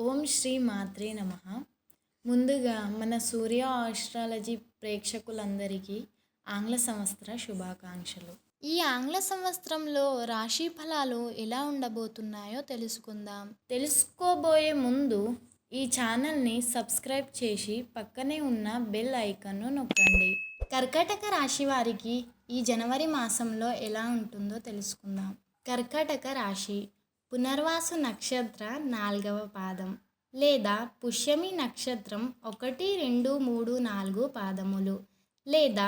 ఓం శ్రీ మాత్రే నమః. ముందుగా మన సూర్య ఆస్ట్రాలజీ ప్రేక్షకులందరికీ ఆంగ్ల సంవత్సర శుభాకాంక్షలు. ఈ ఆంగ్ల సంవత్సరంలో రాశి ఫలాలు ఎలా ఉండబోతున్నాయో తెలుసుకుందాం. తెలుసుకోబోయే ముందు ఈ ఛానల్ని సబ్స్క్రైబ్ చేసి పక్కనే ఉన్న బెల్ ఐకాన్ను నొక్కండి. కర్కాటక రాశి వారికి ఈ జనవరి మాసంలో ఎలా ఉంటుందో తెలుసుకుందాం. కర్కాటక రాశి పునర్వాసు నక్షత్ర 4వ పాదం లేదా పుష్యమి నక్షత్రం 1, 2, 3, 4 పాదములు లేదా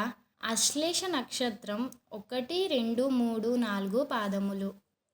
అశ్లేష నక్షత్రం 1, 2, 3, 4 పాదములు.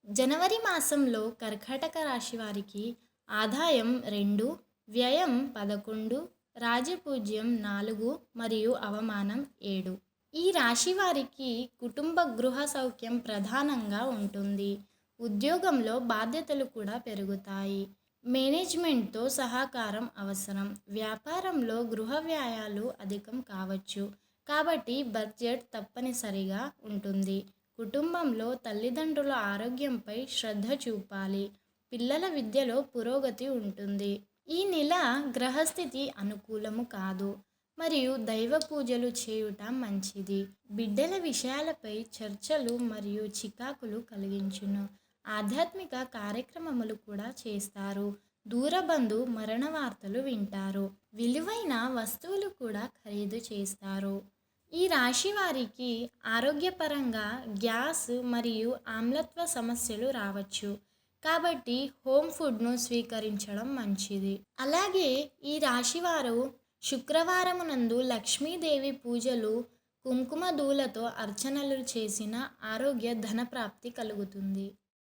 జనవరి మాసంలో కర్కాటక రాశి వారికి ఆదాయం 2, వ్యయం 11, రాజపూజ్యం 4 మరియు అవమానం 7. ఈ రాశి వారికి కుటుంబ గృహ సౌఖ్యం ప్రధానంగా ఉంటుంది. ఉద్యోగంలో బాధ్యతలు కూడా పెరుగుతాయి. మేనేజ్మెంట్తో సహకారం అవసరం. వ్యాపారంలో గృహ వ్యయాలు అధికం కావచ్చు, కాబట్టి బడ్జెట్ తప్పనిసరిగా ఉంటుంది. కుటుంబంలో తల్లిదండ్రుల ఆరోగ్యంపై శ్రద్ధ చూపాలి. పిల్లల విద్యలో పురోగతి ఉంటుంది. ఈ నెల గ్రహస్థితి అనుకూలము కాదు మరియు దైవ పూజలు చేయుట మంచిది. బిడ్డల విషయాలపై చర్చలు మరియు చికాకులు కలిగించును. ఆధ్యాత్మిక కార్యక్రమములు కూడా చేస్తారు. దూరబంధు మరణ వార్తలు వింటారు. విలువైన వస్తువులు కూడా ఖరీదు చేస్తారు. ఈ రాశి వారికి ఆరోగ్యపరంగా గ్యాస్ మరియు ఆమ్లత్వ సమస్యలు రావచ్చు, కాబట్టి హోమ్ ఫుడ్ను స్వీకరించడం మంచిది. అలాగే ఈ రాశివారు శుక్రవారమునందు లక్ష్మీదేవి పూజలు, కుంకుమ దూలతో అర్చనలు చేసిన ఆరోగ్య ధన ప్రాప్తి కలుగుతుంది.